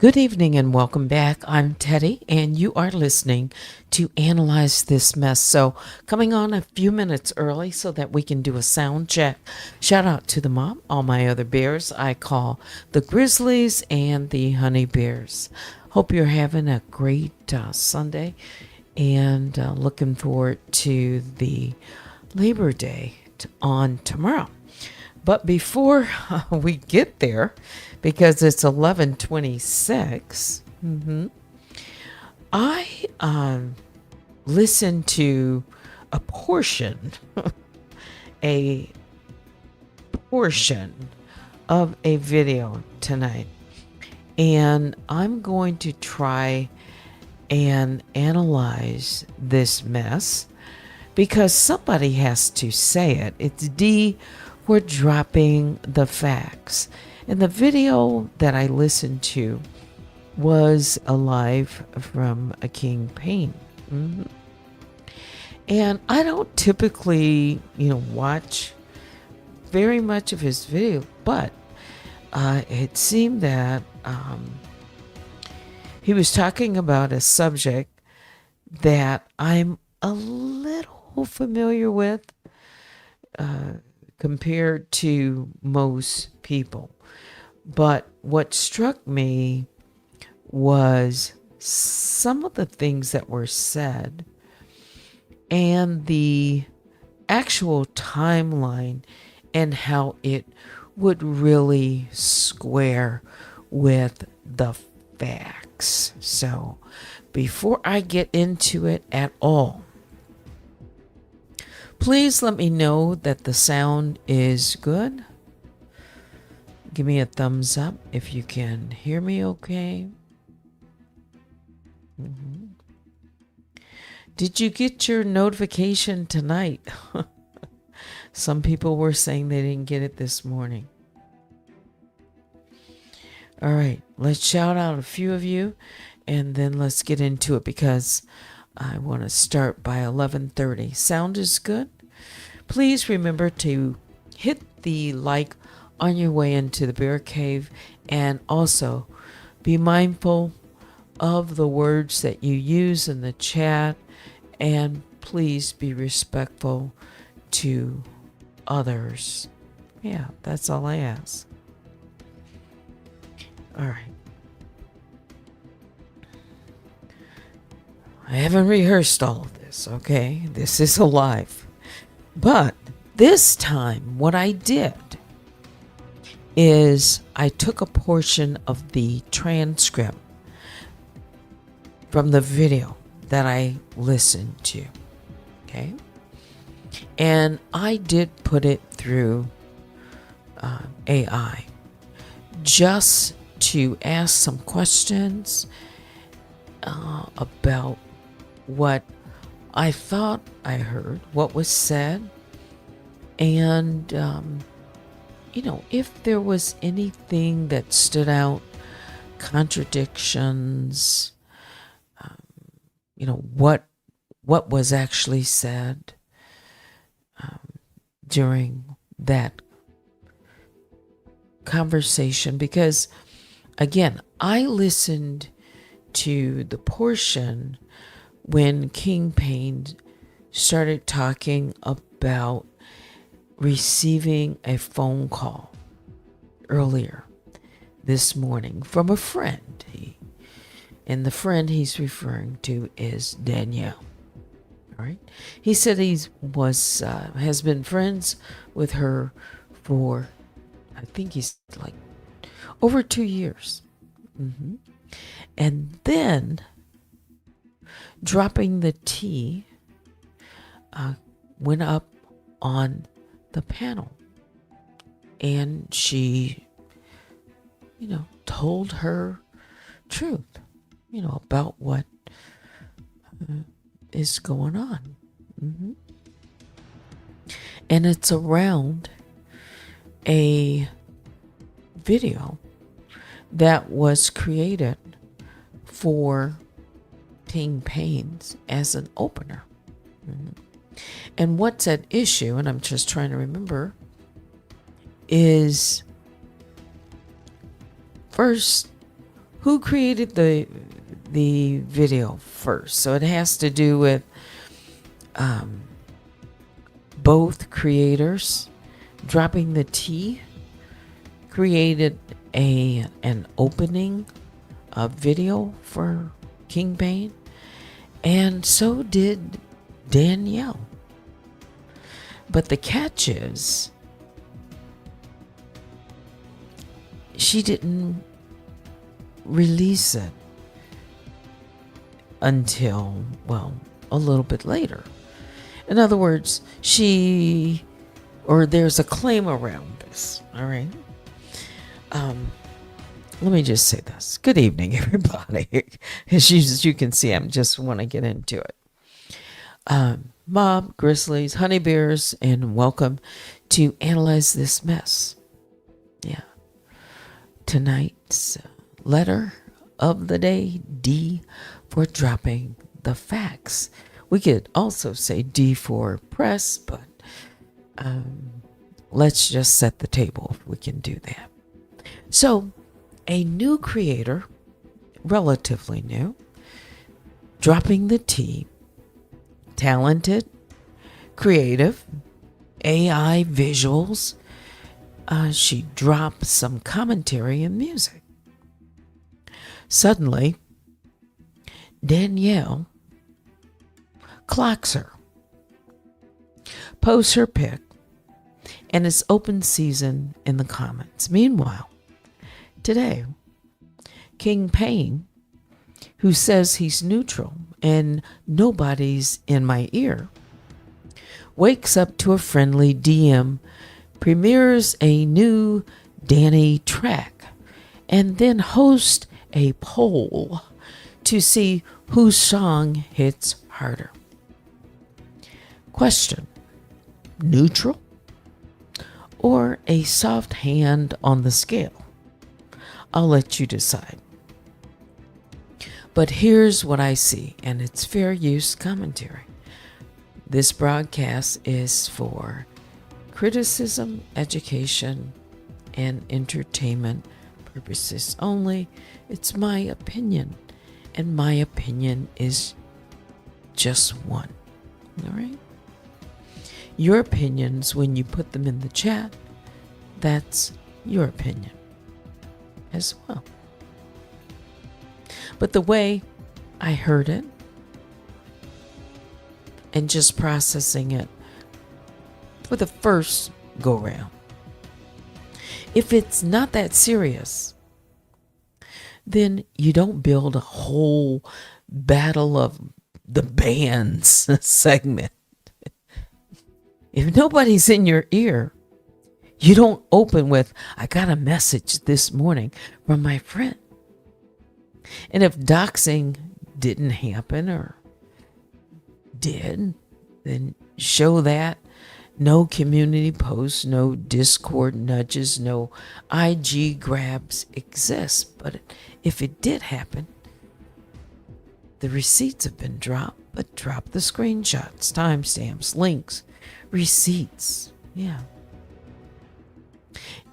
Good evening and welcome back. I'm Teddy, and you are listening to Analyze This Mess. So, coming on a few minutes early so that we can do a sound check. Shout out to the mom, all my other bears I call the Grizzlies and the Honey Bears. Hope you're having a great Sunday and looking forward to the Labor Day on tomorrow. But before we get there, because it's 11:26, I listened to a portion, a portion of a video tonight, and I'm going to try and analyze this mess because somebody has to say it. It's D for dropping the facts. And the video that I listened to was a live from a King Payne. And I don't typically, watch very much of his video, but it seemed that he was talking about a subject that I'm a little familiar with compared to most people. But what struck me was some of the things that were said and the actual timeline and how it would really square with the facts. So before I get into it at all, please let me know that the sound is good. Give me a thumbs up if you can hear me okay. Did you get your notification tonight? Some people were saying they didn't get it this morning. All right, let's shout out a few of you and then let's get into it because I want to start by 11:30. Sound is good? Please remember to hit the like on your way into the bear cave, and also be mindful of the words that you use in the chat, and please be respectful to others. Yeah, that's all I ask. All right. I haven't rehearsed all of this, okay? This is a live. But this time, what I did is I took a portion of the transcript from the video that I listened to, okay? And I did put it through AI just to ask some questions about what I thought I heard, what was said, and if there was anything that stood out, contradictions, what was actually said during that conversation. Because, again, I listened to the portion when King Payne started talking about receiving a phone call earlier this morning from a friend. And the friend he's referring to is Danielle. All right. He said has been friends with her for, I think he's like over 2 years. And then dropping the T went up on the panel, and she told her truth about what is going on. And it's around a video that was created for King Payne's as an opener. And what's at issue, and I'm just trying to remember, is first who created the video first. So it has to do with both creators. Dropping the T created an opening video for King Payne, and so did Danielle. But the catch is, she didn't release it until, well, a little bit later. In other words, there's a claim around this, all right? Let me just say this. Good evening, everybody. As you can see, I just want to get into it. Mob, Grizzlies, Honeybears, and welcome to Analyze This Mess. Yeah. Tonight's letter of the day, D for dropping the facts. We could also say D for press, but let's just set the table if we can do that. So, a new creator, relatively new, dropping the T, talented, creative, AI visuals. She dropped some commentary and music. Suddenly, Danielle clocks her, posts her pic, and it's open season in the comments. Meanwhile, today, King Payne, who says he's neutral and nobody's in my ear, wakes up to a friendly DM, premieres a new Danny track, and then hosts a poll to see whose song hits harder. Question: neutral or a soft hand on the scale? I'll let you decide. But here's what I see, and it's fair use commentary. This broadcast is for criticism, education, and entertainment purposes only. It's my opinion, and my opinion is just one. All right? Your opinions, when you put them in the chat, that's your opinion as well. But the way I heard it, and just processing it for the first go round, if it's not that serious, then you don't build a whole battle of the bands segment. If nobody's in your ear, you don't open with, I got a message this morning from my friend. And if doxing didn't happen or did, then show that. No community posts, no Discord nudges, no IG grabs exist. But if it did happen, the receipts have been dropped, but drop the screenshots, timestamps, links, receipts. Yeah.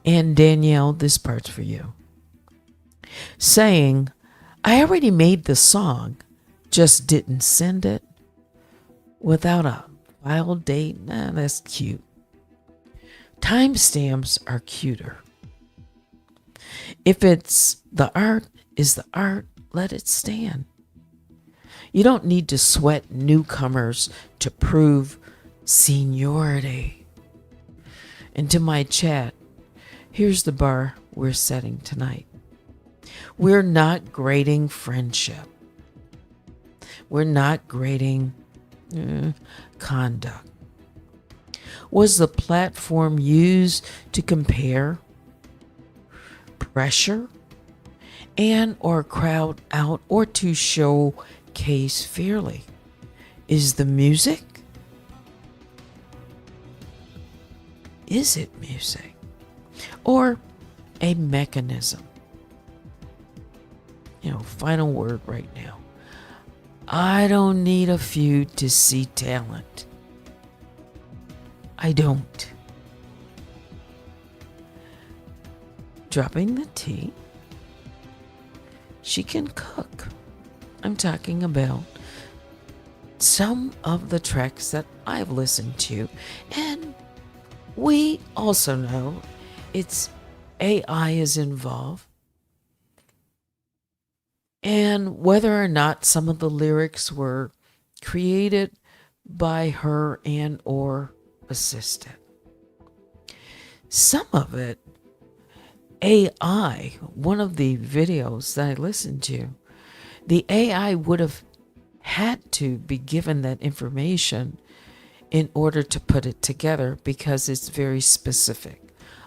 And Danielle, this part's for you. Saying, I already made the song, just didn't send it without a file date. Nah, that's cute. Timestamps are cuter. If it's the art is the art, let it stand. You don't need to sweat newcomers to prove seniority. And to my chat, here's the bar we're setting tonight. We're not grading friendship. We're not grading conduct. Was the platform used to compare, pressure, and or crowd out, or to showcase fairly? Is the music? Is it music? Or a mechanism? Final word right now. I don't need a feud to see talent. I don't. Dropping the T. she can cook. I'm talking about some of the tracks that I've listened to. And we also know it's AI is involved. And whether or not some of the lyrics were created by her and or assisted. Some of it, AI, one of the videos that I listened to, the AI would have had to be given that information in order to put it together because it's very specific.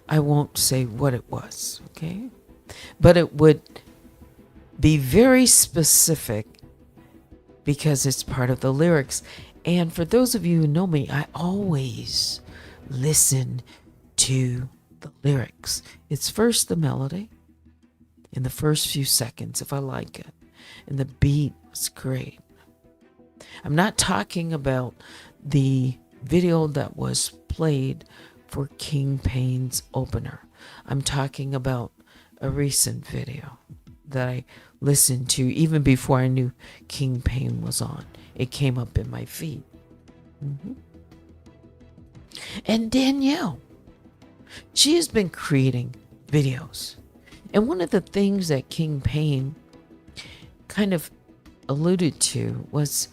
I won't say what it was, okay? But it would be very specific because it's part of the lyrics. And for those of you who know me, I always listen to the lyrics. It's first the melody in the first few seconds, if I like it. And the beat was great. I'm not talking about the video that was played for King Payne's opener. I'm talking about a recent video that I listened to even before I knew King Payne was on. It came up in my feed. And Danielle, she has been creating videos. And one of the things that King Payne kind of alluded to was,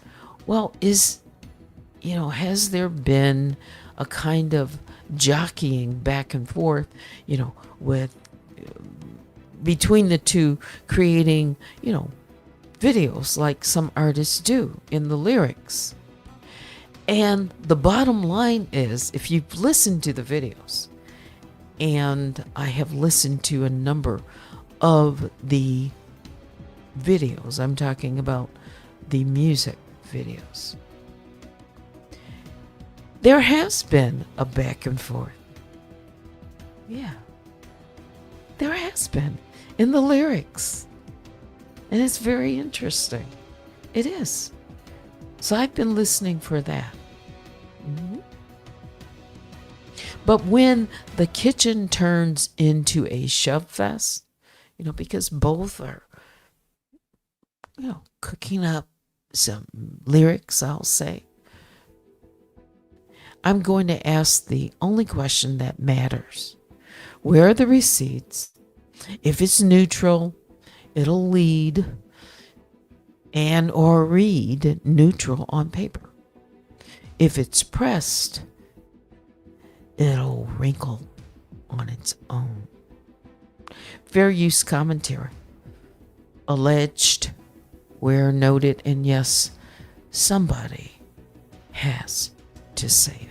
well, has there been a kind of jockeying back and forth, with between the two, creating, videos like some artists do in the lyrics. And the bottom line is, if you've listened to the videos, and I have listened to a number of the videos, I'm talking about the music videos, there has been a back and forth. Yeah. There has been in the lyrics. And it's very interesting. It is. So I've been listening for that. But when the kitchen turns into a shove fest, because both are, cooking up some lyrics, I'll say, I'm going to ask the only question that matters. Where are the receipts? If it's neutral, it'll lead and or read neutral on paper. If it's pressed, it'll wrinkle on its own. Fair use commentary. Alleged, where noted, and yes, somebody has to say it.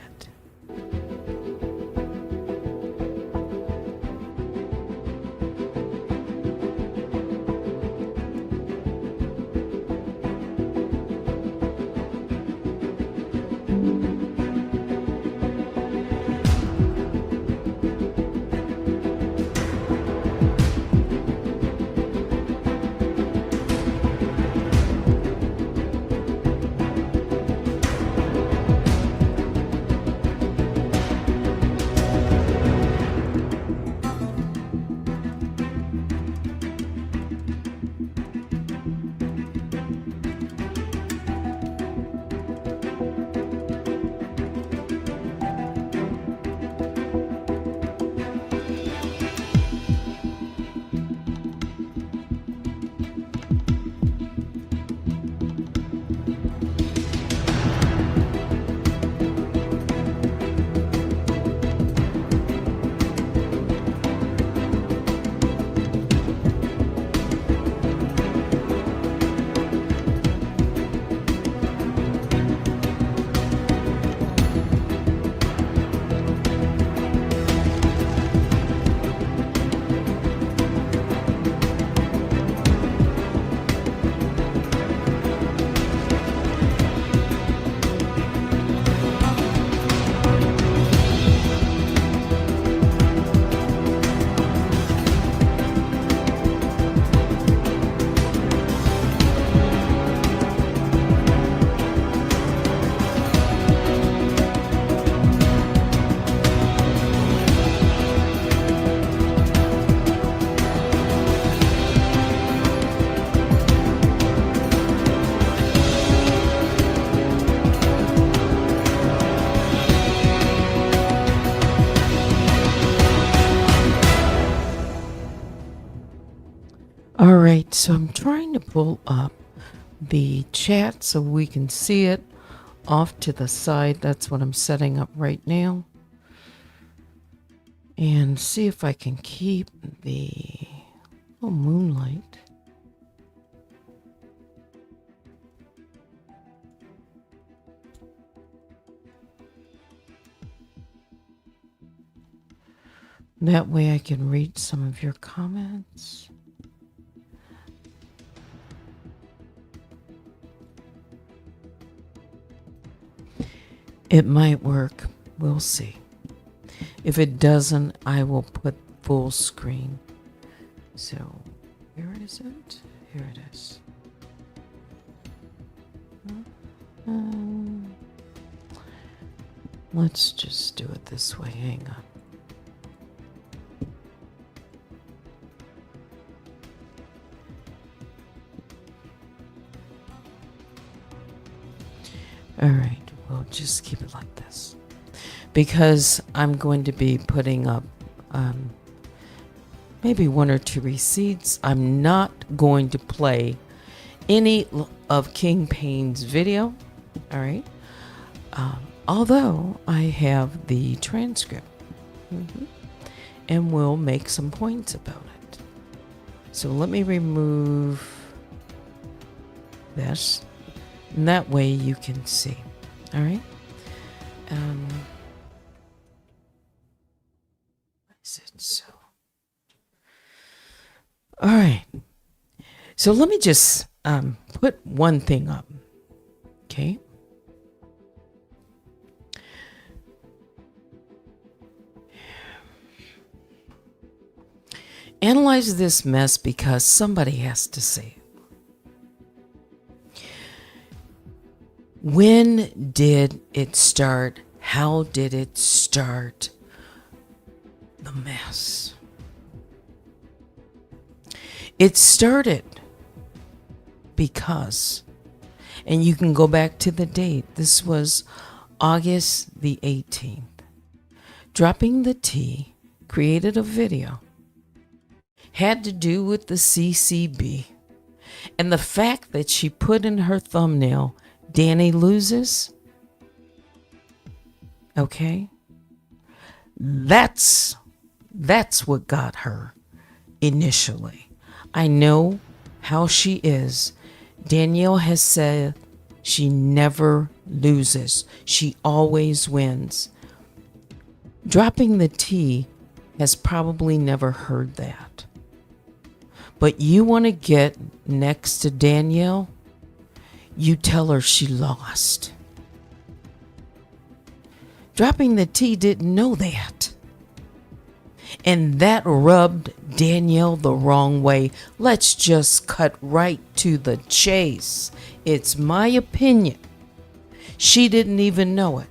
All right, so I'm trying to pull up the chat so we can see it off to the side. That's what I'm setting up right now. And see if I can keep the moonlight. That way I can read some of your comments. It might work. We'll see. If it doesn't, I will put full screen. So, where is it? Here it is. Let's just do it this way. Hang on. All right, we'll just keep it like this. Because I'm going to be putting up maybe 1 or 2 receipts. I'm not going to play any of King Payne's video. All right. Although I have the transcript. And we'll make some points about it. So let me remove this. And that way you can see. All right. Is it so? All right. So let me just put one thing up. Okay. Analyze this mess because somebody has to say it. When did it start? How did it start? The mess. It started because, and you can go back to the date, this was August the 18th. Dropping the T created a video. Had to do with the CCB. And the fact that she put in her thumbnail, Danny loses. Okay? That's what got her initially. I know how she is. Danielle has said she never loses. She always wins. Dropping the T has probably never heard that. But you want to get next to Danielle, you tell her she lost. Dropping the T didn't know that. And that rubbed Danielle the wrong way. Let's just cut right to the chase. It's my opinion. She didn't even know it.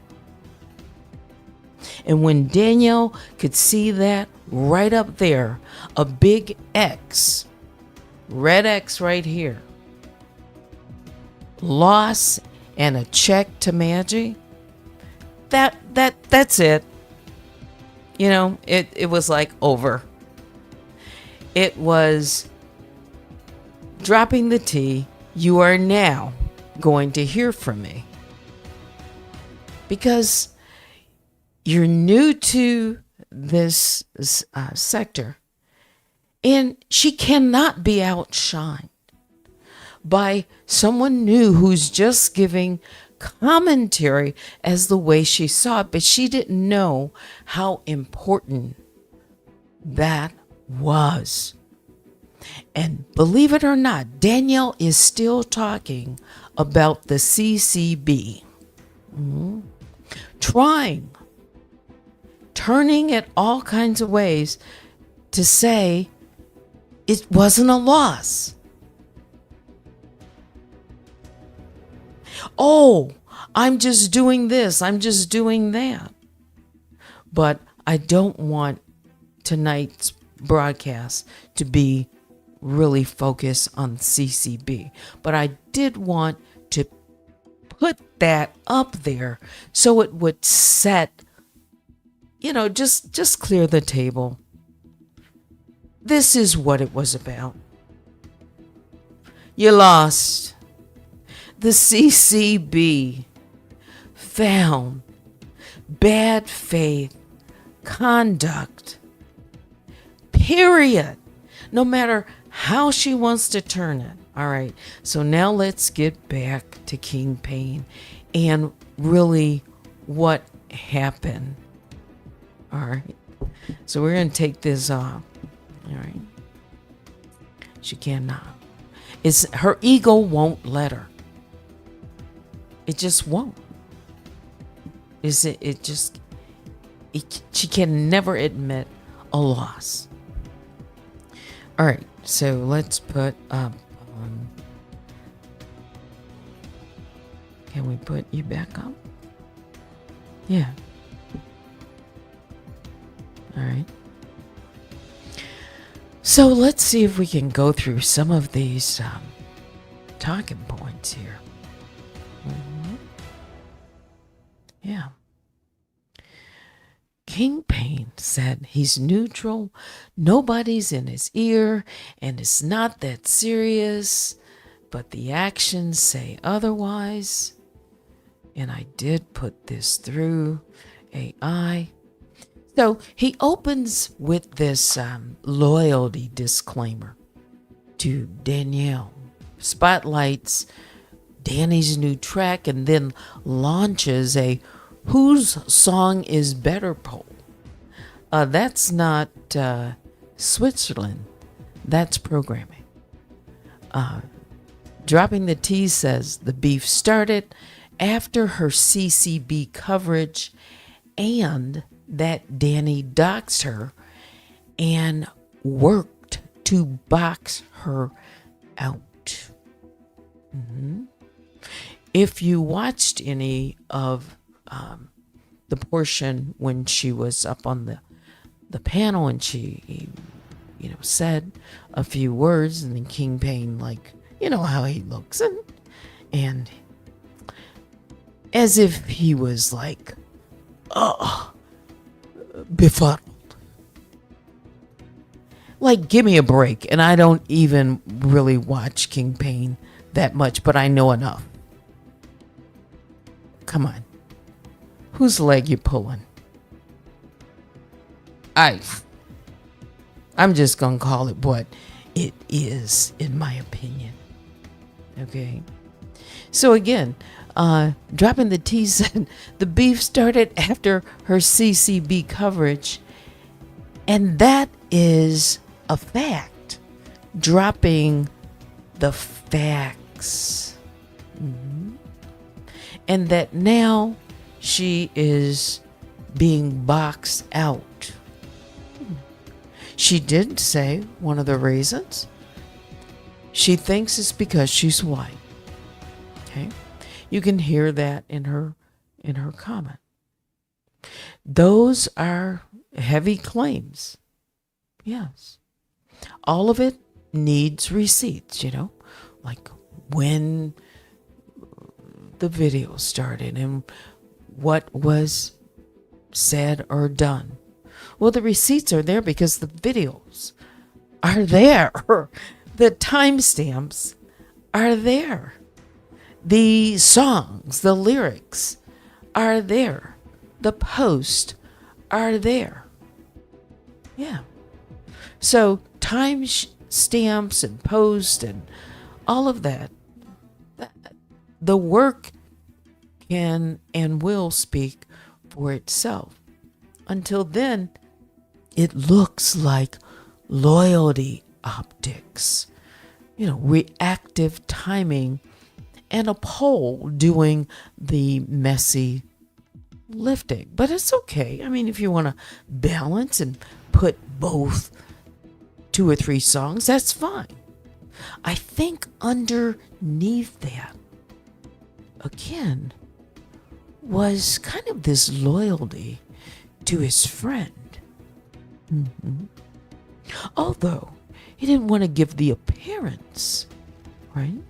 And when Danielle could see that right up there, a big X, red X right here, loss and a check to Maggie, that's it. You know, it was like over. It was dropping the T. You are now going to hear from me. Because you're new to this sector. And she cannot be outshined by someone new who's just giving commentary as the way she saw it, but she didn't know how important that was. And believe it or not, Danielle is still talking about the CCB. Turning it all kinds of ways to say it wasn't a loss. Oh, I'm just doing this. I'm just doing that. But I don't want tonight's broadcast to be really focused on CCB. But I did want to put that up there so it would set, just clear the table. This is what it was about. You lost. The CCB found bad faith conduct. Period. No matter how she wants to turn it. All right. So now let's get back to King Payne and really what happened. All right. So we're going to take this off. All right. She cannot. Her ego won't let her. It just won't. She can never admit a loss. All right. So let's put up. Can we put you back up? Yeah. All right. So let's see if we can go through some of these talking points here. Yeah. King Payne said he's neutral, nobody's in his ear, and it's not that serious, but the actions say otherwise. And I did put this through AI. So he opens with this loyalty disclaimer to Danielle, spotlights Danny's new track, and then launches a "Whose Song is Better" poll. That's not Switzerland. That's programming. Dropping the T says the beef started after her CCB coverage and that Danny doxed her and worked to box her out. If you watched any of the portion when she was up on the panel and she said a few words, and then King Payne, like, you know how he looks, and as if he was like, befuddled. Like, give me a break. And I don't even really watch King Payne that much, but I know enough. Come on. Whose leg you pulling? I'm just going to call it what it is, in my opinion. Okay. So again, dropping the T said the beef started after her CCB coverage, and that is a fact. Dropping the facts. And that now she is being boxed out. She did say one of the reasons. She thinks it's because she's white. Okay? You can hear that in her comment. Those are heavy claims. Yes. All of it needs receipts, like when the video started and what was said or done. Well, the receipts are there because the videos are there. The timestamps are there. The songs, the lyrics are there. The posts are there. Yeah. So timestamps and posts and all of that, the work can and will speak for itself. Until then, it looks like loyalty optics, reactive timing, and a poll doing the messy lifting. But it's okay. I mean, if you want to balance and put both 2 or 3 songs, that's fine. I think underneath that, again, was kind of this loyalty to his friend. Although he didn't want to give the appearance, right?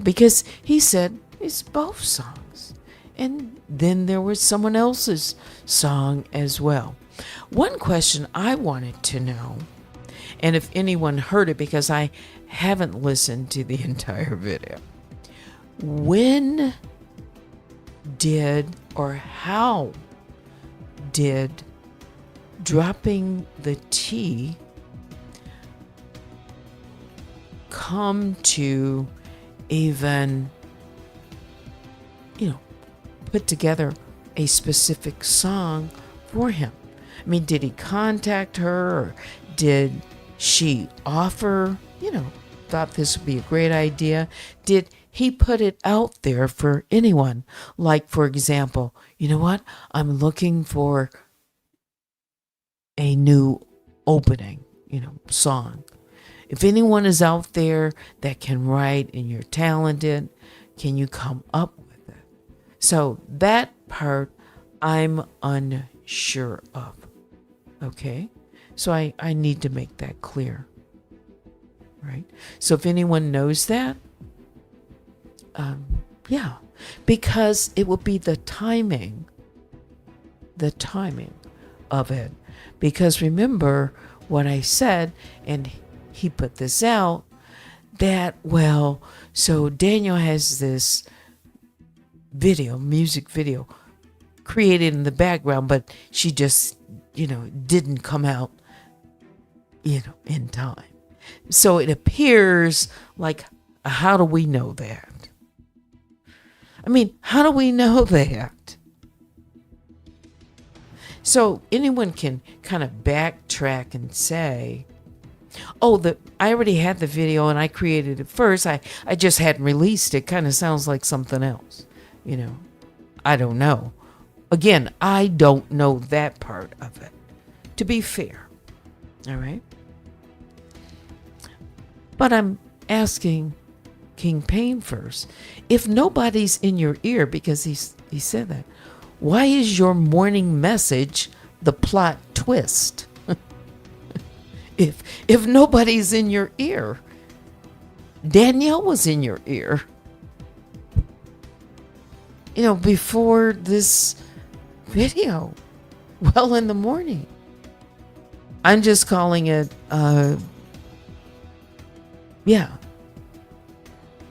Because he said it's both songs. And then there was someone else's song as well. One question I wanted to know, And if anyone heard it, because I haven't listened to the entire video, when did or how did dropping the T come to even, put together a specific song for him? I mean, did he contact her, or did she offer, thought this would be a great idea? Did he put it out there for anyone? Like, for example, you know what? I'm looking for a new opening, song. If anyone is out there that can write and you're talented, can you come up with it? So that part I'm unsure of. Okay? So I need to make that clear. Right? So if anyone knows that, yeah. Because it will be the timing of it. Because remember what I said, and he put this out, that, so Daniel has this music video created in the background, but she just, didn't come out, in time. So it appears like, how do we know that? I mean, how do we know that? So anyone can kind of backtrack and say, I already had the video and I created it first. I just hadn't released it. Kind of sounds like something else. I don't know. Again, I don't know that part of it, to be fair. All right. But I'm asking King Payne first. If nobody's in your ear, because he said that, why is your morning message the plot twist? If nobody's in your ear, Danielle was in your ear, before this video, well in the morning. I'm just calling it,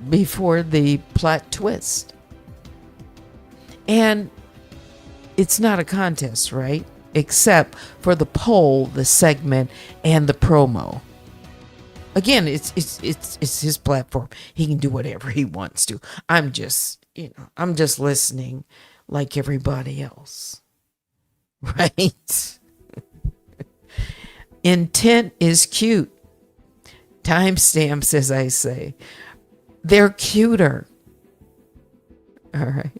before the plot twist. And it's not a contest, right? Except for the poll, the segment, and the promo. Again, it's his platform. He can do whatever he wants to. I'm just listening like everybody else. Right? Intent is cute. Timestamps, as I say. They're cuter. All right.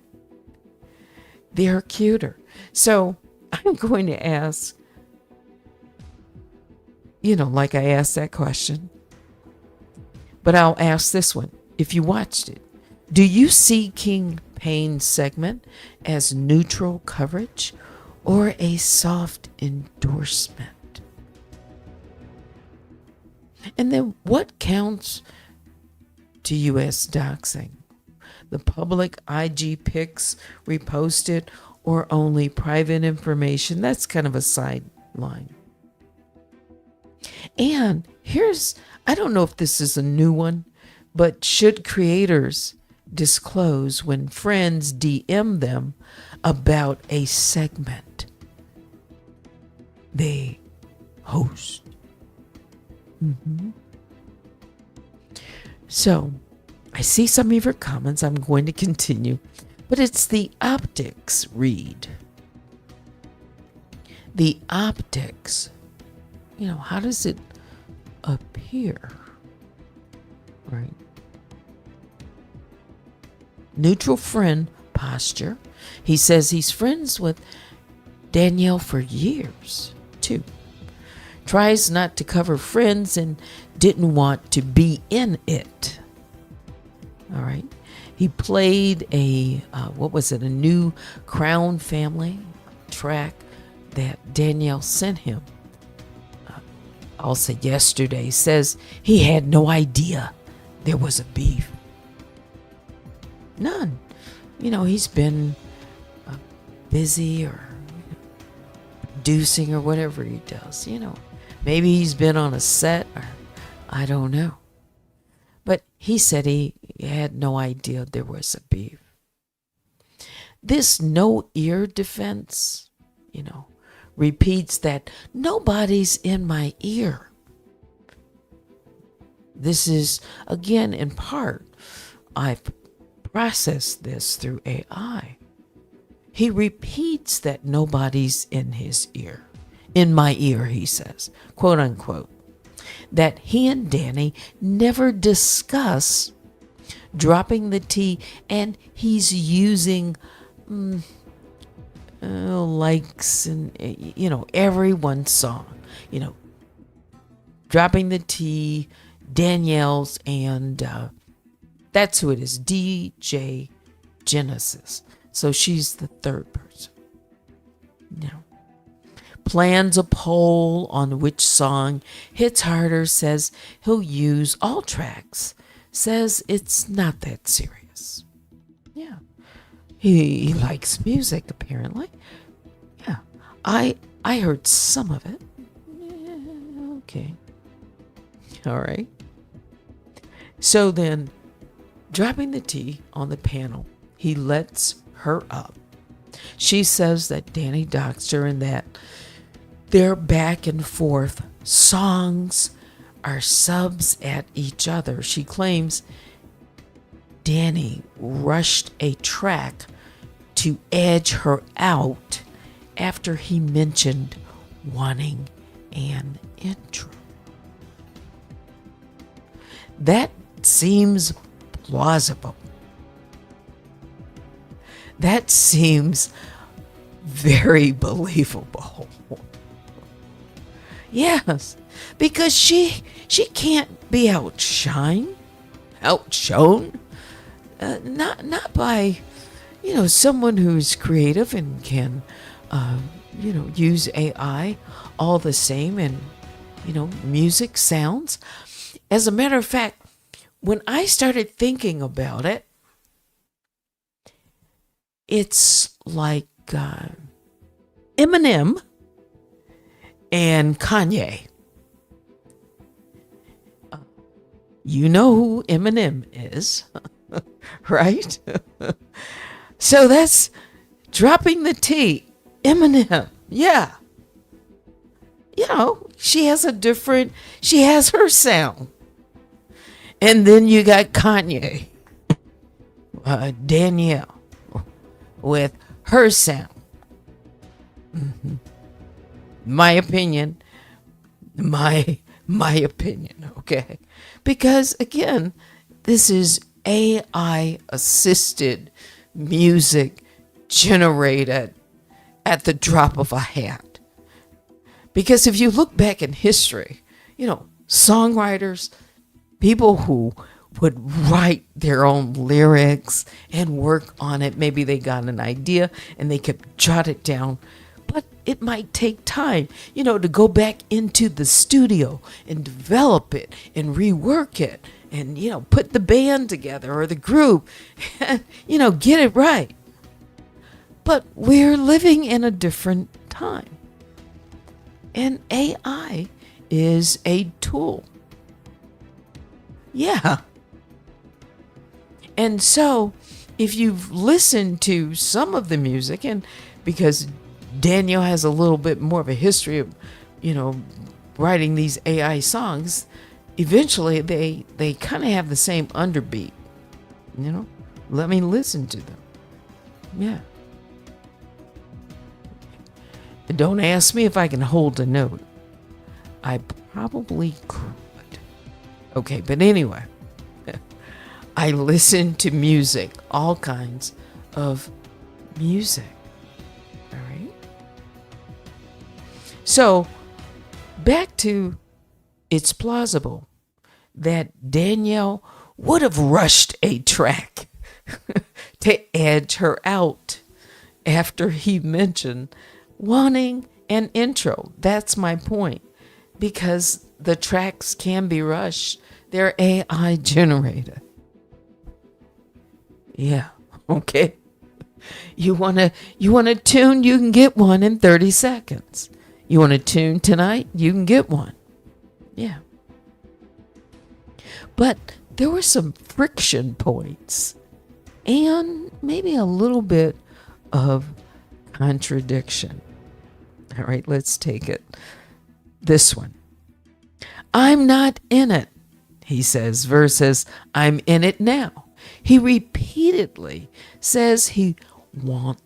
They're cuter. So I'm going to ask, like I asked that question, but I'll ask this one. If you watched it, do you see King Payne's segment as neutral coverage or a soft endorsement? And then what counts to U.S. doxing? The public IG pics reposted, or only private information? That's kind of a sideline. And I don't know if this is a new one, but should creators disclose when friends DM them about a segment they host? So, I see some of your comments. I'm going to continue. But it's the optics read. The optics. How does it appear? Right. Neutral friend posture. He says he's friends with Danielle for years, too. Tries not to cover friends and didn't want to be in it. All right. He played a new Crown Family track that Danielle sent him. Also yesterday, says he had no idea there was a beef. None. He's been busy or producing or whatever he does, Maybe he's been on a set, or I don't know. But he said he had no idea there was a beef. This no ear defense, repeats that nobody's in my ear. This is, again, in part, I've processed this through AI. He repeats that nobody's in his ear. In my ear, he says, quote unquote, that he and Danny never discuss dropping the T, and he's using likes and, everyone's song, dropping the T, Danielle's, and that's who it is, DJ Genesis. So she's the third person. Plans a poll on which song hits harder, says he'll use all tracks, says it's not that serious. Yeah. He likes music, apparently. Yeah. I heard some of it. Yeah, okay. All right. So then, dropping the T on the panel, he lets her up. She says that Danny doxed her and that their back and forth songs are subs at each other. She claims Danny rushed a track to edge her out after he mentioned wanting an intro. That seems plausible. That seems very believable. Yes, because she can't be outshone, not by, someone who's creative and can, use AI all the same and, music sounds. As a matter of fact, when I started thinking about it, it's like Eminem and Kanye. You know who Eminem is, right? So that's dropping the T. Eminem, yeah. She has her sound. And then you got Kanye, Danielle, with her sound. Mm-hmm. My opinion, okay? Because again, this is AI assisted music generated at the drop of a hat. Because if you look back in history, songwriters, people who would write their own lyrics and work on it. Maybe they got an idea and they could jot it down. But it might take time, to go back into the studio and develop it and rework it and, put the band together or the group and, get it right. But we're living in a different time. And AI is a tool. Yeah. And so if you've listened to some of the music, and because Daniel has a little bit more of a history of, writing these AI songs, eventually they kind of have the same underbeat. Let me listen to them. Yeah. Don't ask me if I can hold a note. I probably could. Okay, but anyway, I listen to music, all kinds of music. All right. So, back to it's plausible that Danielle would have rushed a track to edge her out after he mentioned wanting an intro. That's my point. Because the tracks can be rushed. They're AI generated. Yeah, okay. You want a tune, you can get one in 30 seconds. You want a tune tonight? You can get one. Yeah. But there were some friction points and maybe a little bit of contradiction. All right, let's take it. This one. I'm not in it, he says, versus I'm in it now. He repeatedly says he won't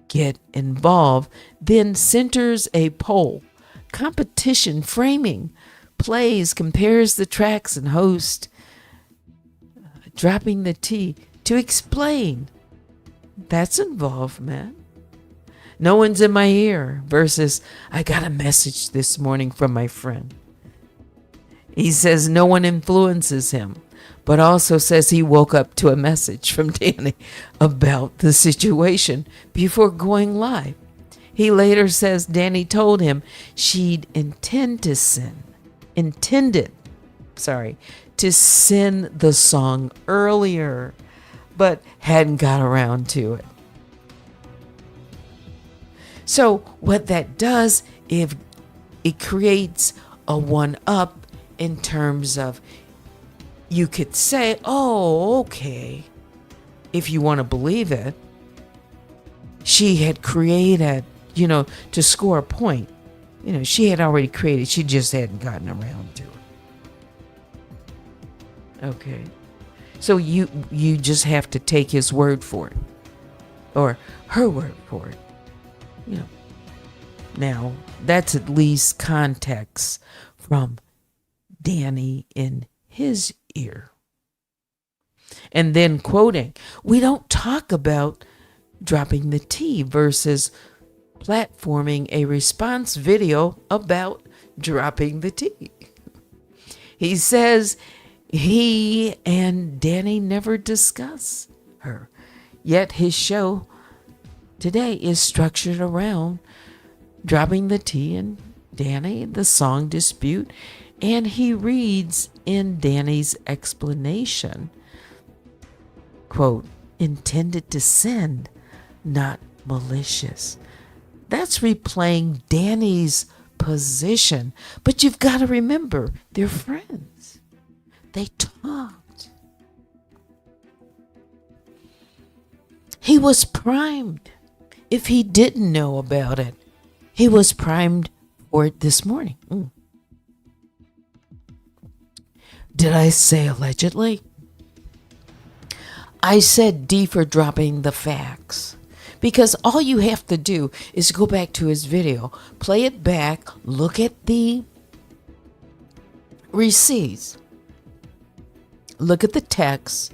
get involved, then centers a poll, competition framing, plays, compares the tracks, and host dropping the T to explain. That's involvement. No one's in my ear versus I got a message this morning from my friend. He says no one influences him, but also says he woke up to a message from Danny about the situation before going live. He later says Danny told him she'd intended to send the song earlier, but hadn't got around to it. So what that does, if it creates a one-up in terms of, you could say, oh, okay, if you want to believe it, she had created, to score a point. She had already created, she just hadn't gotten around to it. Okay. So you just have to take his word for it, or her word for it. Now, that's at least context from Danny in his ear. And then quoting, we don't talk about dropping the T versus platforming a response video about dropping the T. He says he and Danny never discuss her, yet his show today is structured around dropping the T and Danny, the song dispute, and he reads in Danny's explanation, quote, intended to send, not malicious. That's replaying Danny's position. But you've got to remember, they're friends. They talked. He was primed. If he didn't know about it, he was primed for it this morning. Did I say allegedly? I said D for dropping the facts. Because all you have to do is go back to his video, play it back, look at the receipts, look at the text,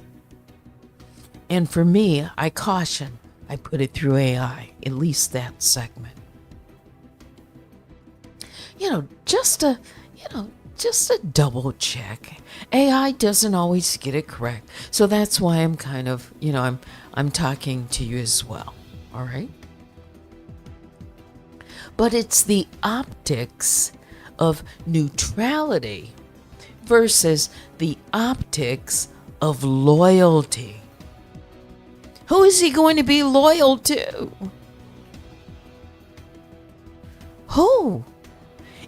and for me, I caution, I put it through AI, at least that segment. Just a double check. AI doesn't always get it correct. So that's why I'm kind of, I'm talking to you as well. All right. But it's the optics of neutrality versus the optics of loyalty. Who is he going to be loyal to? Who?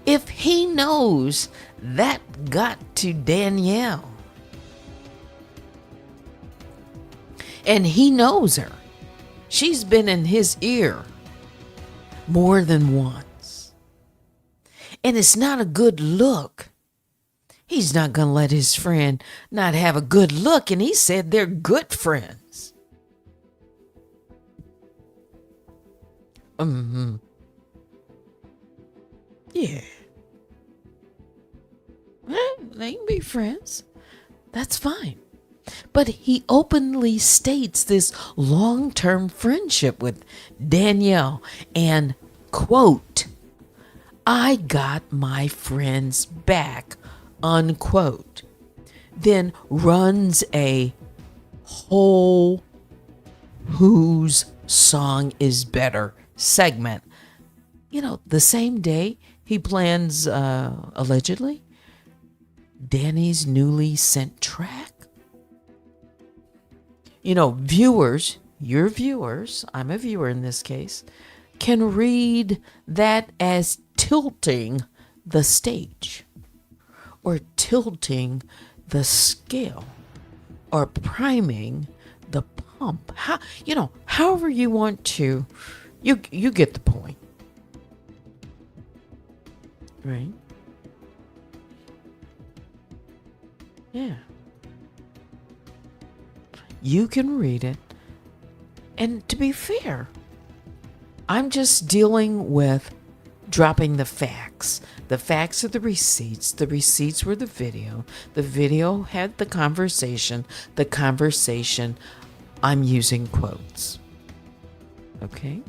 If he knows that got to Danielle, and he knows her, she's been in his ear more than once, and it's not a good look. He's not going to let his friend not have a good look, and he said they're good friends. Yeah. They can be friends. That's fine. But he openly states this long-term friendship with Danielle and, quote, I got my friends back, unquote. Then runs a whole whose song is better segment. The same day he plans, allegedly, Danny's newly sent track. Viewers, your viewers, I'm a viewer in this case, can read that as tilting the stage or tilting the scale or priming the pump. However you want to, you get the point. Right? Yeah. You can read it. And to be fair, I'm just dealing with dropping the facts. The facts are the receipts. The receipts were the video. The video had the conversation. The conversation, I'm using quotes. Okay?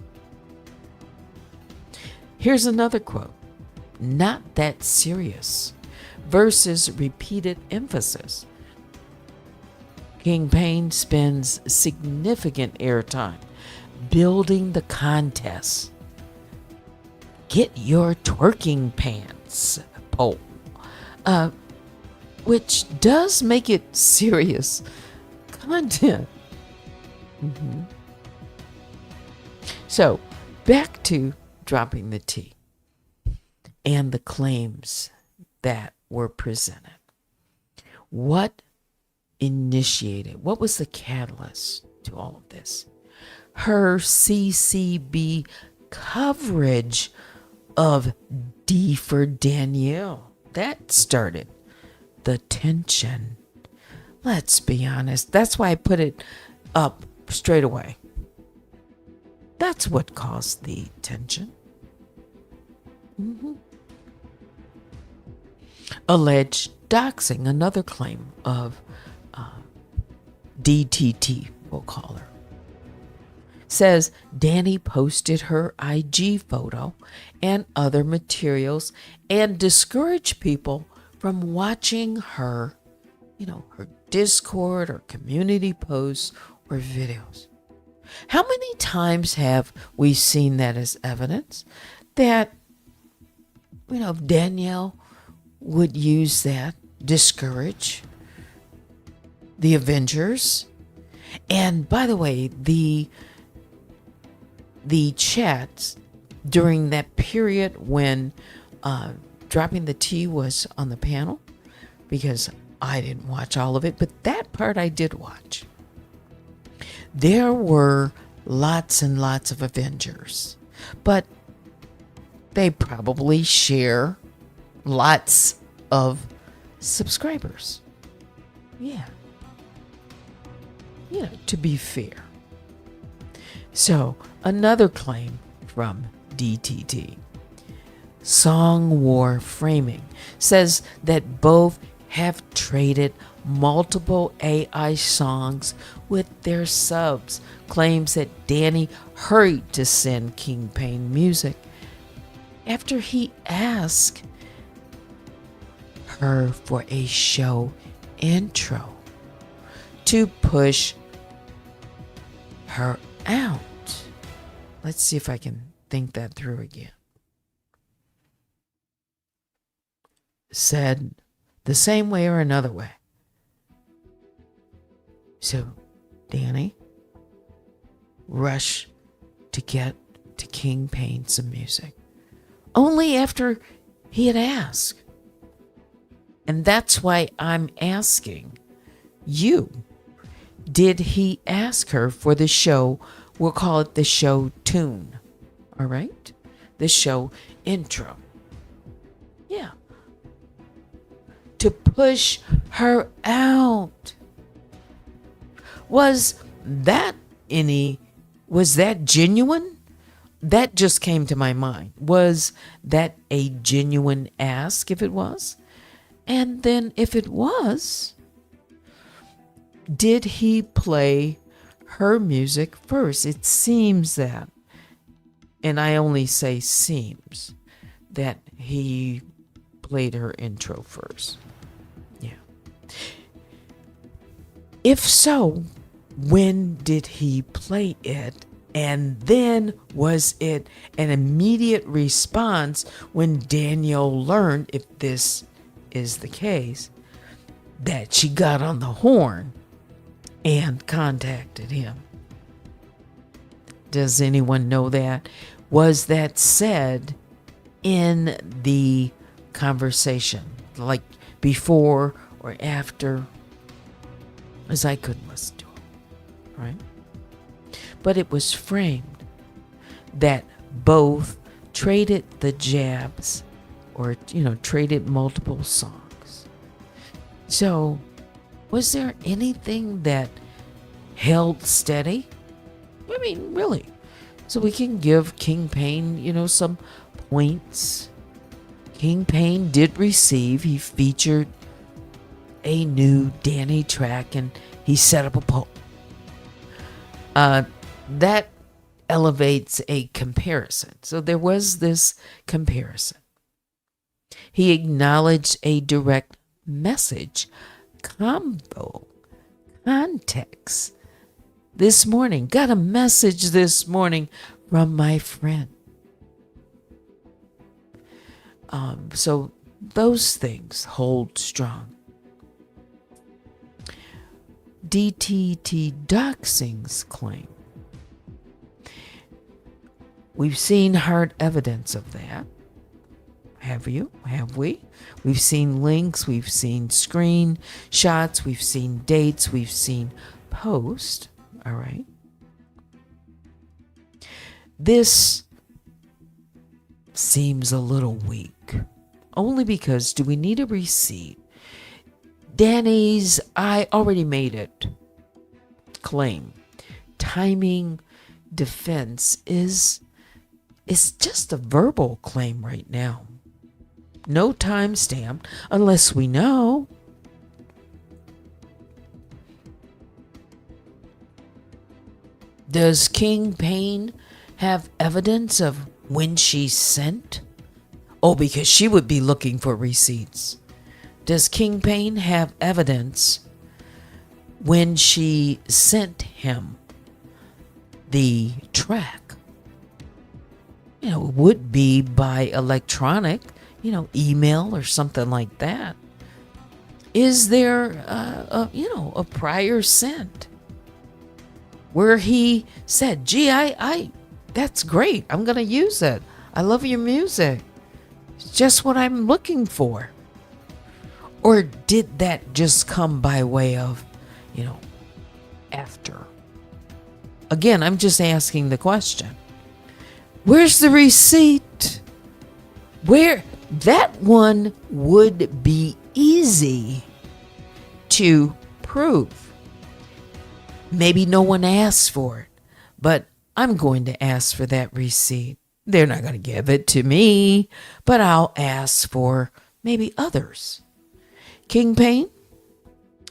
Here's another quote. Not that serious versus repeated emphasis. King Payne spends significant airtime building the contest. Get your twerking pants poll, which does make it serious content. So, back to dropping the T and the claims that were presented. What initiated? What was the catalyst to all of this? Her CCB coverage of D for Danielle. That started the tension. Let's be honest. That's why I put it up straight away. That's what caused the tension. Alleged doxing, another claim of DTT, we'll call her. Says Danny posted her IG photo and other materials and discouraged people from watching her, her Discord or community posts or videos. How many times have we seen that as evidence that, Danielle would use that, discourage the Avengers? And by the way, the chats during that period when dropping the T was on the panel, because I didn't watch all of it, but that part I did watch. There were lots and lots of Avengers, but they probably share lots of subscribers. Yeah, to be fair. So, another claim from DTT. Song War Framing says that both have traded multiple AI songs with their subs. Claims that Danny hurried to send King Payne music after he asked her for a show intro to push her out. Let's see if I can think that through again. Said the same way or another way. So, Danny rushed to get to King Payne some music. Only after he had asked. And that's why I'm asking you. Did he ask her for the show? We'll call it the show tune. All right? The show intro. Yeah. To push her out. Was that genuine? That just came to my mind. Was that a genuine ask if it was? And then if it was, did he play her music first? It seems that, and I only say seems, that he played her intro first. Yeah. If so, when did he play it? And then was it an immediate response when Danielle learned, if this is the case, that she got on the horn and contacted him? Does anyone know that? Was that said in the conversation, like before or after, as I could listen to him, right? But it was framed that both traded the jabs or, traded multiple songs. So, was there anything that held steady? I mean, really. So we can give King Payne, some points. King Payne did receive, he featured a new Danny track and he set up a poll. That elevates a comparison. So there was this comparison. He acknowledged a direct message combo context this morning. Got a message this morning from my friend. So those things hold strong. DTT Doxing's claim. We've seen hard evidence of that. Have you? Have we? We've seen links, we've seen screenshots, we've seen dates, we've seen posts. All right. This seems a little weak. Only because, do we need a receipt? Danny's I already made it claim. Timing defense is just a verbal claim right now. No timestamp unless we know. Does King Payne have evidence of when she sent? Oh, because she would be looking for receipts. Does King Payne have evidence when she sent him the track? It would be by electronic, email or something like that. Is there, a prior sent where he said, gee, that's great. I'm going to use it. I love your music. It's just what I'm looking for. Or did that just come by way of, after? Again, I'm just asking the question. Where's the receipt? Where? That one would be easy to prove. Maybe no one asked for it, but I'm going to ask for that receipt. They're not going to give it to me, but I'll ask for maybe others. King Payne,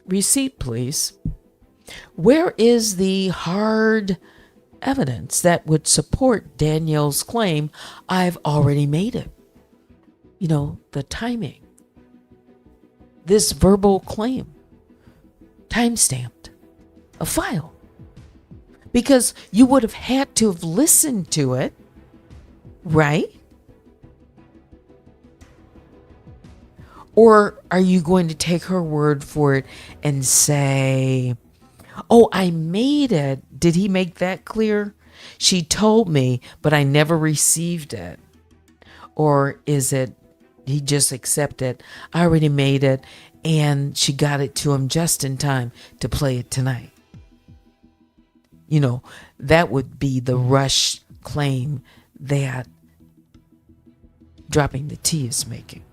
receipt, please. Where is the hard evidence that would support Danielle's claim? I've already made it. The timing. This verbal claim. Timestamped. A file. Because you would have had to have listened to it, right? Or are you going to take her word for it and say, oh, I made it. Did he make that clear? She told me, but I never received it. Or is it he just accepted, I already made it, and she got it to him just in time to play it tonight? That would be the rush claim that Dropping the T is making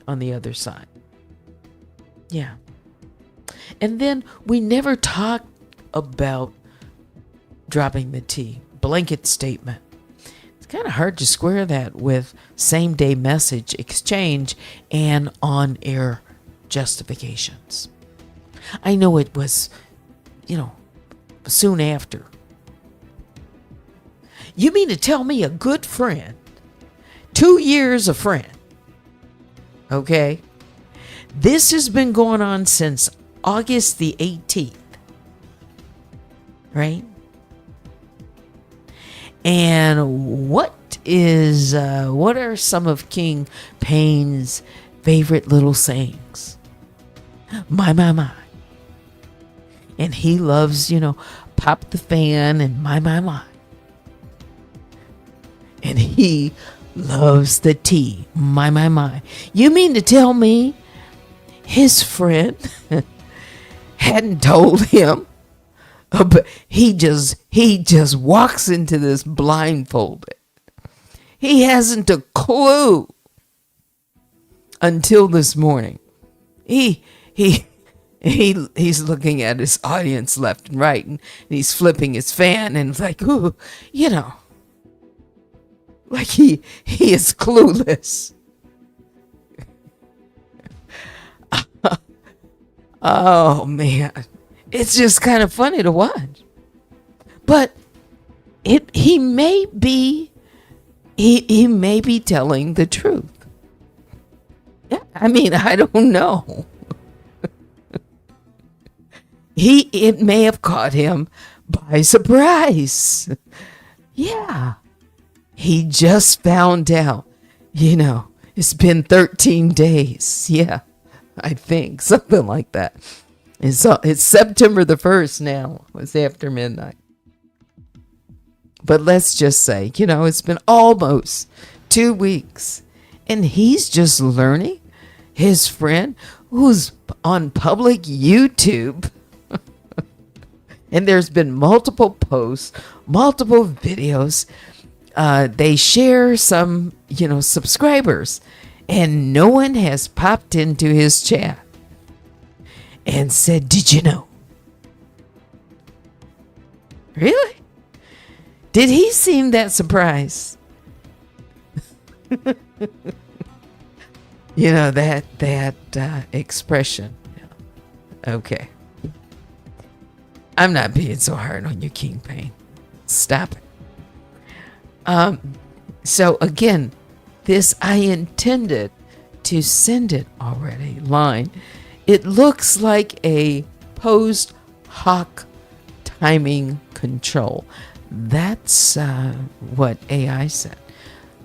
on the other side. Yeah. And then we never talked about Dropping the T, blanket statement. It's kind of hard to square that with same-day message exchange and on-air justifications. I know it was, soon after. You mean to tell me a good friend, 2 years a friend, okay? This has been going on since August the 18th, right? And what are some of King Payne's favorite little sayings? My. And he loves, pop the fan and my. And he loves the tea. My. You mean to tell me his friend hadn't told him? But he just walks into this blindfolded. He hasn't a clue until this morning. He's looking at his audience left and right, and he's flipping his fan, and it's like, ooh, like he is clueless. Oh man, it's just kind of funny to watch. But he may be telling the truth. Yeah, I mean, I don't know. It may have caught him by surprise. Yeah. He just found out, it's been 13 days. Yeah, I think something like that. It's September the 1st now. It's after midnight. But let's just say, it's been almost 2 weeks, and he's just learning. His friend who's on public YouTube, and there's been multiple posts, multiple videos. They share some, subscribers, and no one has popped into his chat and said, "Did you know?" Really? Did he seem that surprised? That expression. Okay. I'm not being so hard on you, King Payne. Stop it. So again, this I intended to send it already line. It looks like a post hoc timing control. That's what AI said.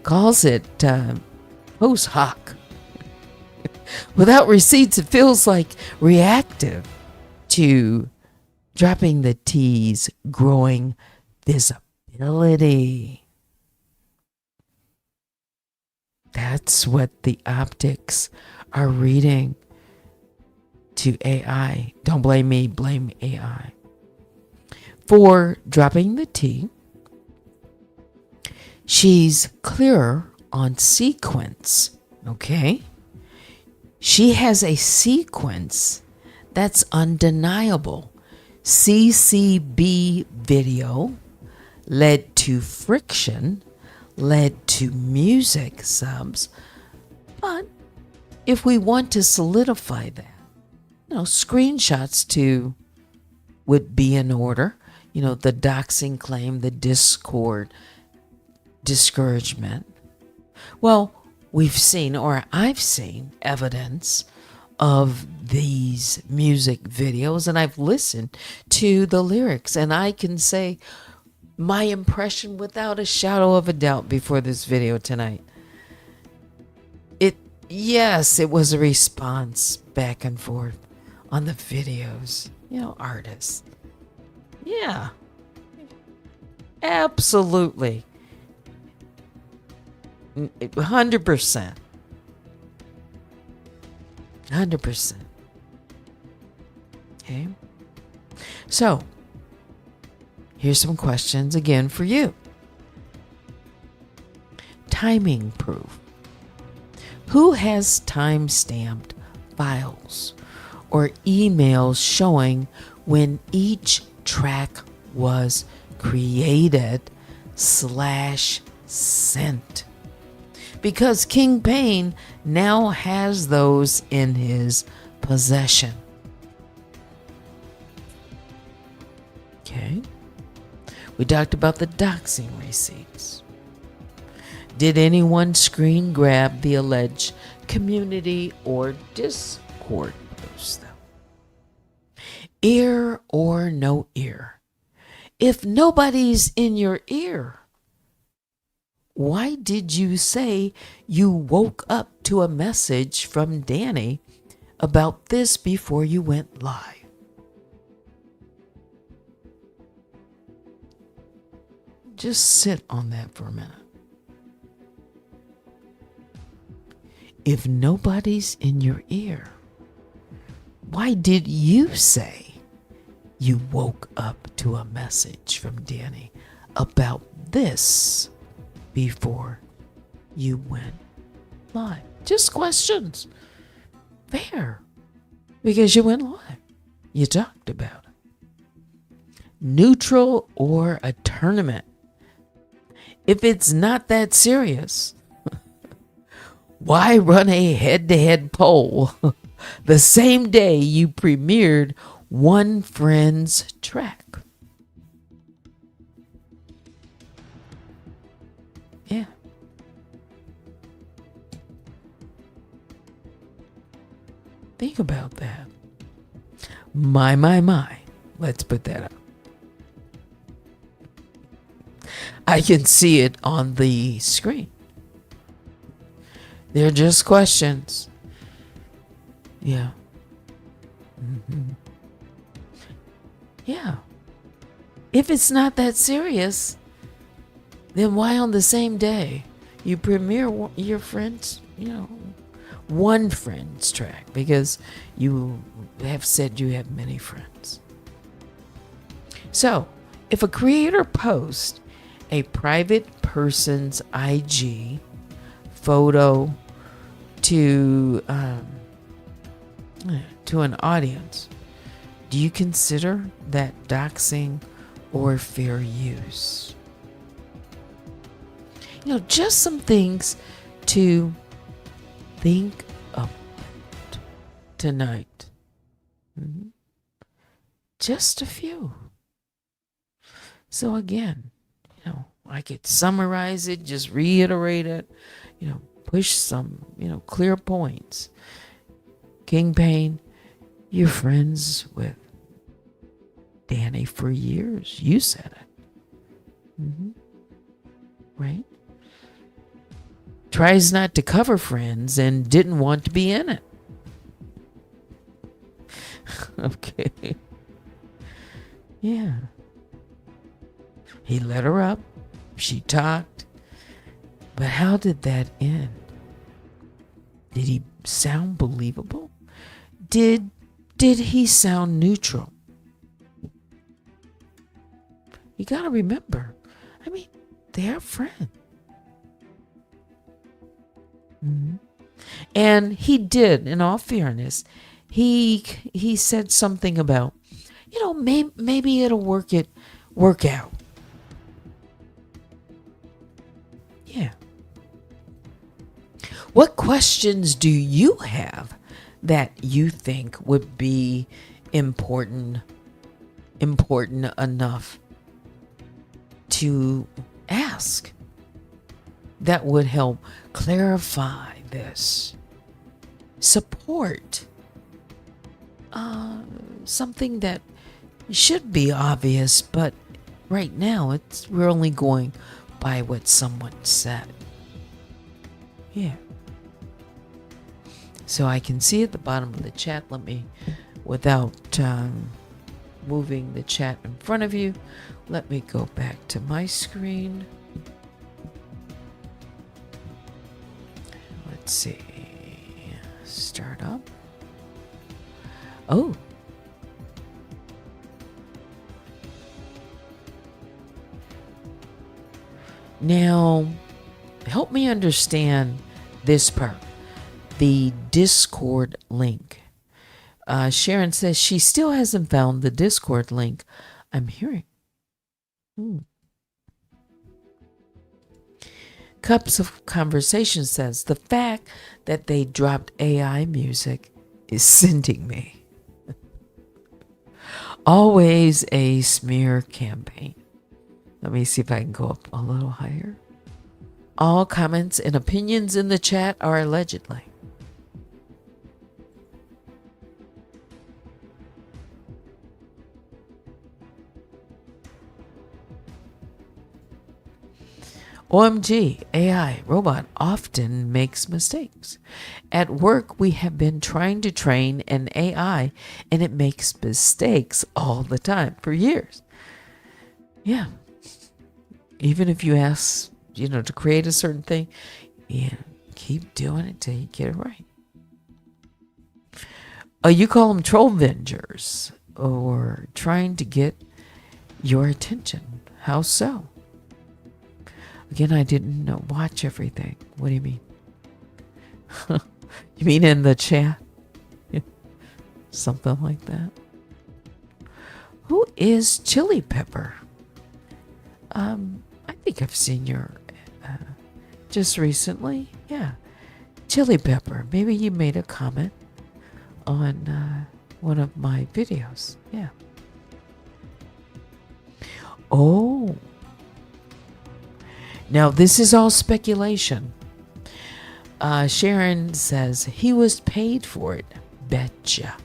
Calls it post hoc. Without receipts, it feels like reactive to dropping the T's growing visibility. That's what the optics are reading to AI. Don't blame me, blame AI. For dropping the T, she's clearer on sequence, okay? She has a sequence that's undeniable. CCB video led to friction, led to music subs. But if we want to solidify that, screenshots too would be in order. The doxing claim, the Discord discouragement. Well, we've seen, or I've seen, evidence of these music videos, and I've listened to the lyrics, and I can say my impression without a shadow of a doubt before this video tonight. Yes, it was a response back and forth on the videos, artists. Yeah, absolutely. 100%. 100%. Okay. So, here's some questions again for you. Timing proof. Who has time-stamped files or emails showing when each track was created / sent? Because King Payne now has those in his possession. Okay. We talked about the doxing receipts. Did anyone screen grab the alleged community or Discord post, though? Ear or no ear? If nobody's in your ear, why did you say you woke up to a message from Danny about this before you went live? Just sit on that for a minute. if nobody's in your ear? Why did you say you woke up to a message from Danny about this before you went live? Just questions. Fair. Because you went live. You talked about it. Neutral or a tournament? If it's not that serious, why run a head-to-head poll the same day you premiered one friend's track? Yeah. Think about that. My. Let's put that up. I can see it on the screen. They're just questions. Yeah. Mm-hmm. Yeah. If it's not that serious, then why on the same day you premiere your friend's, one friend's track? Because you have said you have many friends. So, if a creator posts a private person's IG photo to an audience, do you consider that doxing or fair use? Just some things to think about tonight. Mm-hmm. Just a few. So again, I could summarize it, just reiterate it, push some, clear points. King Payne, you're friends with Danny for years. You said it. Mm-hmm. Right? Tries not to cover friends and didn't want to be in it. Okay. Yeah. He let her up. She talked. But how did that end? Did he sound believable? Did he sound neutral? You got to remember, they're friends. Mm-hmm. And he did, in all fairness, he said something about, maybe it'll work out. Yeah. What questions do you have that you think would be important enough to ask that would help clarify this? Support something that should be obvious, but right now we're only going by what someone said. Yeah. So I can see at the bottom of the chat. Let me, without moving the chat in front of you, let me go back to my screen. Let's see. Start up. Oh. Now, help me understand this part. The Discord link. Sharon says she still hasn't found the Discord link. I'm hearing. Cups of Conversation says the fact that they dropped AI music is sending me. Always a smear campaign. Let me see if I can go up a little higher. All comments and opinions in the chat are allegedly. OMG, AI robot often makes mistakes. At work, we have been trying to train an AI and it makes mistakes all the time for years. Yeah. Even if you ask, to create a certain thing, yeah, Keep doing it till you get it right. Oh, you call them troll vengers or trying to get your attention. How so? Again, I didn't watch everything. What do you mean? You mean in the chat? Something like that. Who is Chili Pepper? I think I've seen your just recently. Yeah. Chili Pepper. Maybe you made a comment on one of my videos. Yeah. Oh. Now, this is all speculation. Sharon says he was paid for it. Betcha.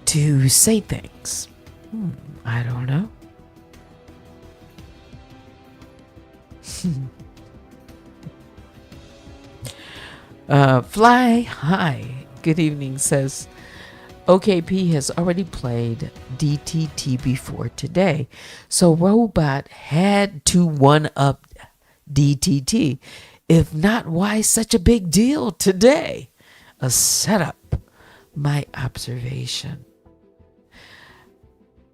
To say things. I don't know. Fly High, good evening, says OKP has already played DTT before today, so Robot had to one-up DTT. If not, why such a big deal today? A setup, my observation.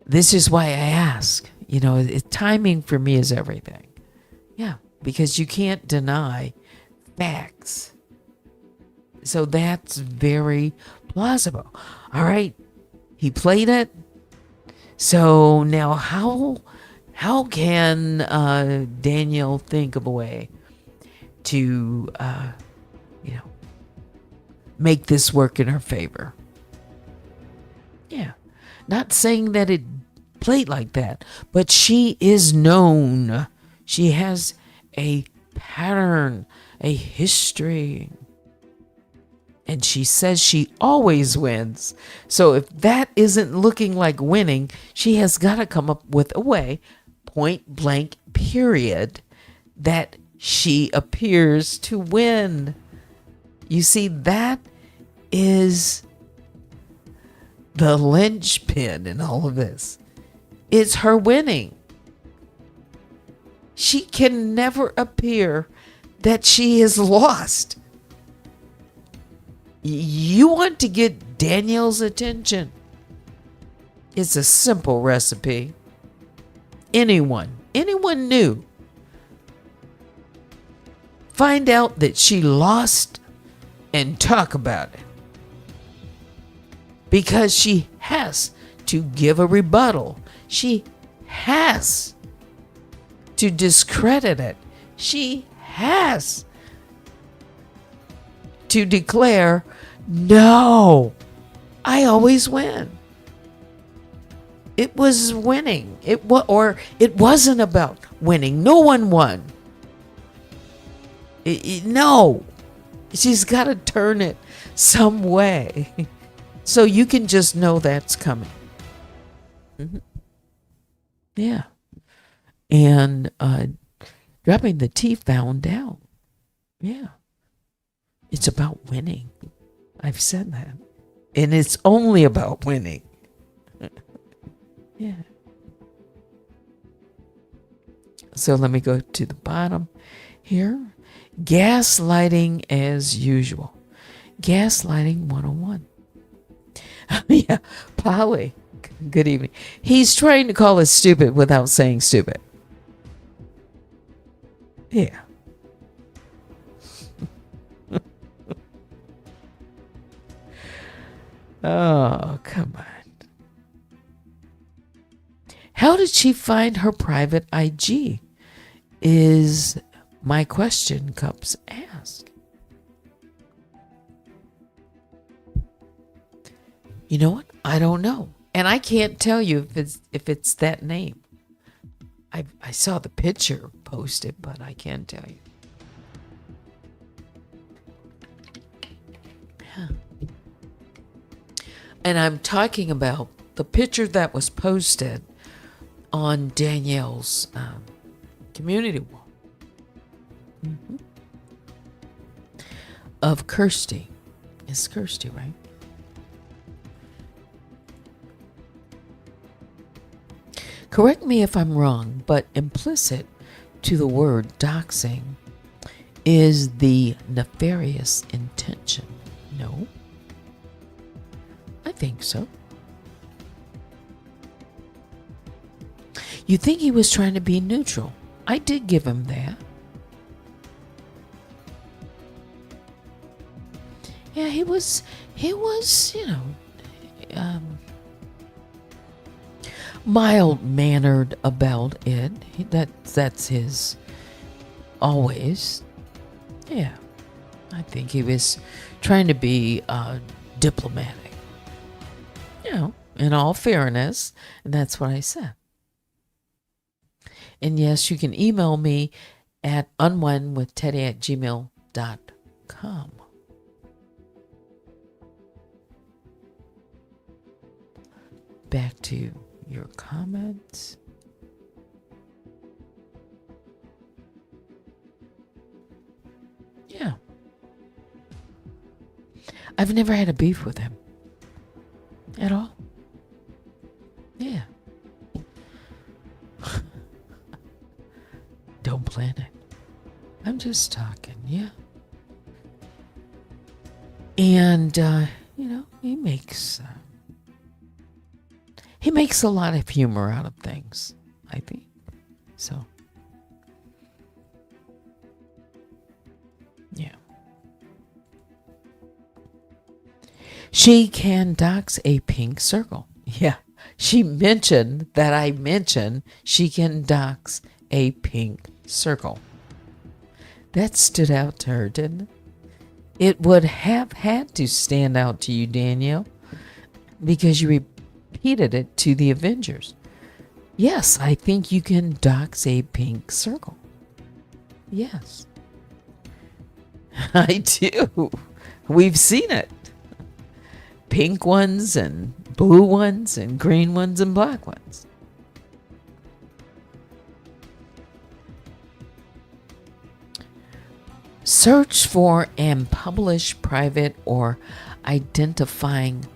This is why I ask. Timing for me is everything. Yeah, because you can't deny facts. So that's very plausible. All right, he played it. So now how can Daniel think of a way to make this work in her favor? Yeah, not saying that it played like that, but she is known. She has a pattern, a history. And she says she always wins. So if that isn't looking like winning, she has got to come up with a way, point blank, period, that she appears to win. You see, that is the linchpin in all of this. It's her winning. She can never appear that she is lost. You want to get Daniel's attention. It's a simple recipe. Anyone new. Find out that she lost and talk about it. Because she has to give a rebuttal. She has to discredit it. She has to declare, no, I always win. It was winning. It wasn't about winning. No one won. No. She's got to turn it some way. So you can just know that's coming. Mm-hmm. Yeah. And dropping the T found out. Yeah. It's about winning. I've said that. And it's only about winning. Yeah. So let me go to the bottom here. Gaslighting as usual. Gaslighting 101. Yeah, Polly. Good evening. He's trying to call us stupid without saying stupid. Yeah. Oh, come on. How did she find her private IG? Is my question, Cups ask. You know what? I don't know. And I can't tell you if it's that name. I saw the picture posted, but I can't tell you. Yeah. And I'm talking about the picture that was posted on Danielle's community wall. Mm-hmm. Of Kirsty. It's Kirsty, right? Correct me if I'm wrong, but implicit to the word doxing is the nefarious intention. No? I think so. You think he was trying to be neutral. I did give him that. Yeah, he was, mild-mannered about it. That's his always. Yeah, I think he was trying to be diplomatic. In all fairness, and that's what I said. And yes, you can email me at unwinewithteddy@gmail.com. Back to your comments. Yeah. I've never had a beef with him. At all. Yeah. Don't plan it. I'm just talking, yeah. And, he makes a lot of humor out of things, I think. So, yeah. She can dox a pink circle. Yeah. She mentioned that I mentioned she can dox a pink circle. That stood out to her, didn't it? It would have had to stand out to you, Danielle, because you repeated it to the Avengers. Yes, I think you can dox a pink circle. Yes. I do. We've seen it. Pink ones and blue ones and green ones and black ones. Search for and publish private or identifying,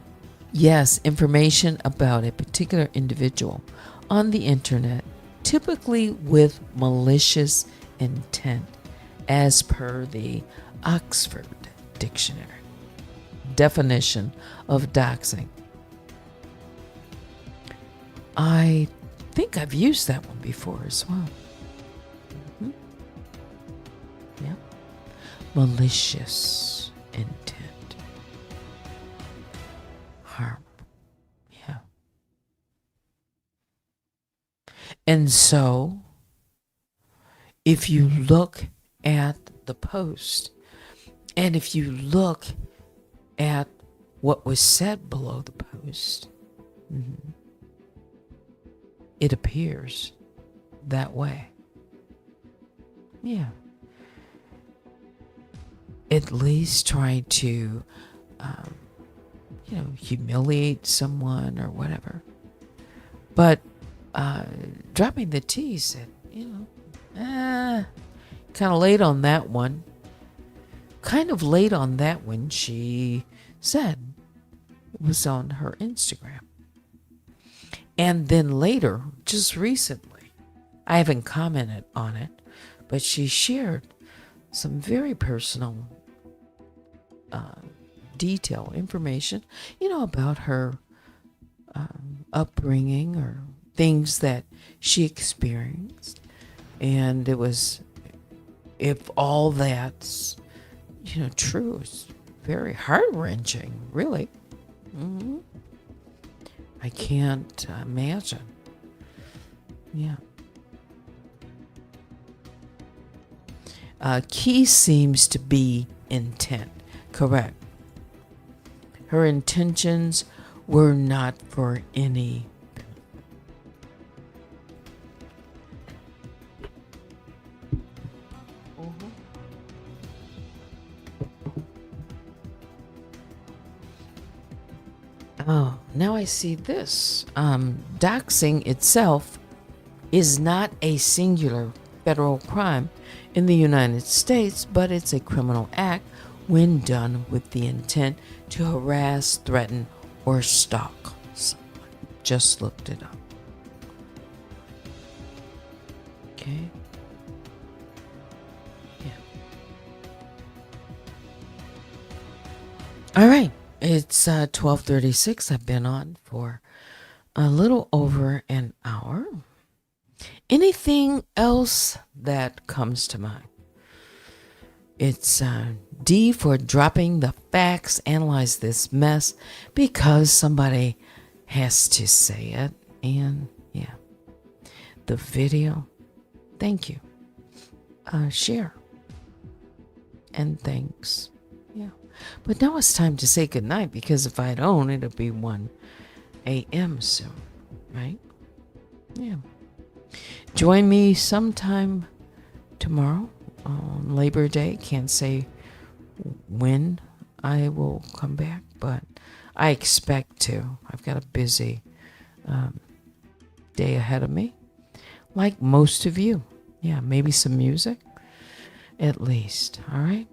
information about a particular individual on the internet, typically with malicious intent, as per the Oxford Dictionary definition of doxing. I think I've used that one before as well. Mm-hmm. Yeah. Malicious intent. Harm. Yeah. And so, if you look at the post, and if you look at what was said below the post, it appears that way. Yeah. At least try to, humiliate someone or whatever. But dropping the T said, kind of late on that one. She said it was on her Instagram. And then later, just recently, I haven't commented on it, but she shared some very personal detail information, about her upbringing or things that she experienced. And it was, if all that's, true, it's very heart-wrenching, really. Mm-hmm. I can't imagine. Yeah. Key seems to be intent. Correct. Her intentions were not for any. Oh, now I see this. Doxing itself is not a singular federal crime in the United States, but it's a criminal act when done with the intent to harass, threaten, or stalk someone. Just looked it up. Okay. Yeah. All right. It's 12:36. I've been on for a little over an hour. Anything else that comes to mind? It's D for dropping the facts. Analyze this mess because somebody has to say it. And yeah, the video. Thank you. Share. And thanks. Yeah. But now it's time to say goodnight because if I don't, it'll be 1 a.m. soon, right? Yeah. Join me sometime tomorrow on Labor Day. Can't say when I will come back, but I expect to. I've got a busy day ahead of me, like most of you. Yeah, maybe some music at least. All right.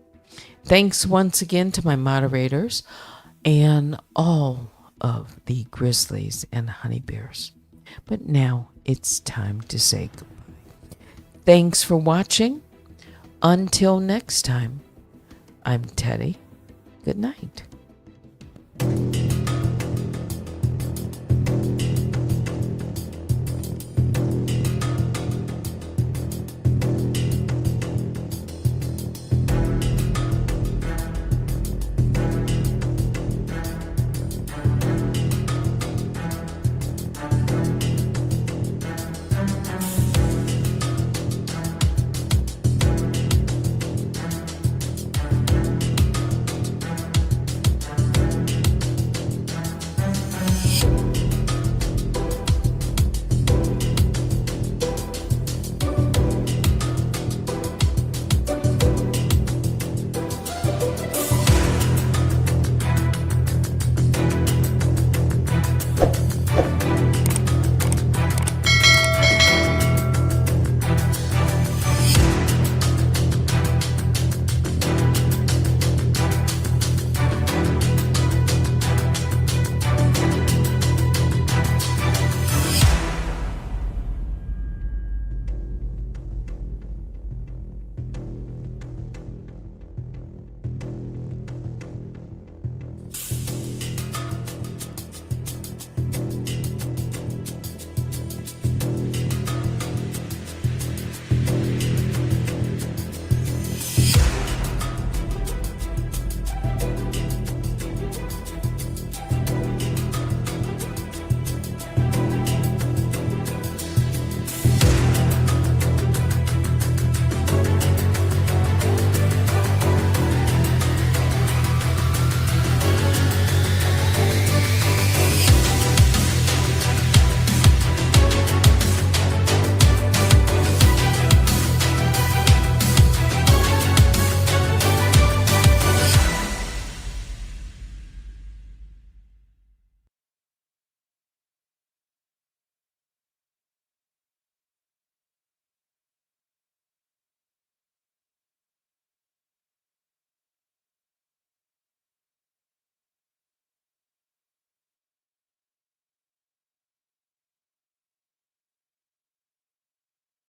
Thanks once again to my moderators and all of the grizzlies and honey bears. But now it's time to say goodbye. Thanks for watching. Until next time, I'm Teddy. Good night.